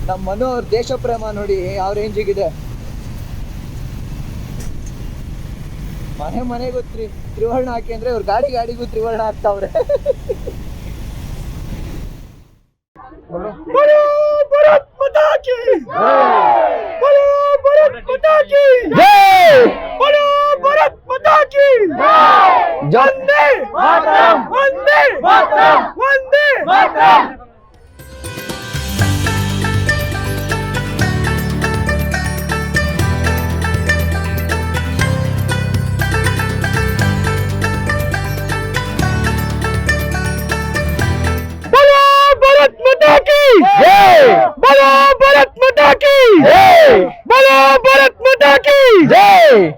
ನಮ್ಮ ಮನು ಅವ್ರ ದೇಶ ಪ್ರೇಮ ನೋಡಿ ಯಾವ ರೇಂಜಿಗಿದೆ. ಮನೆಗೂ ತ್ರಿವರ್ಣ ಹಾಕಿ ಅಂದ್ರೆ ಇವ್ರ ಗಾಡಿಗೂ ತ್ರಿವರ್ಣ ಹಾಕ್ತಾವ್ರೆ. बोलो भारत माता की जय, बोलो भारत माता की जय।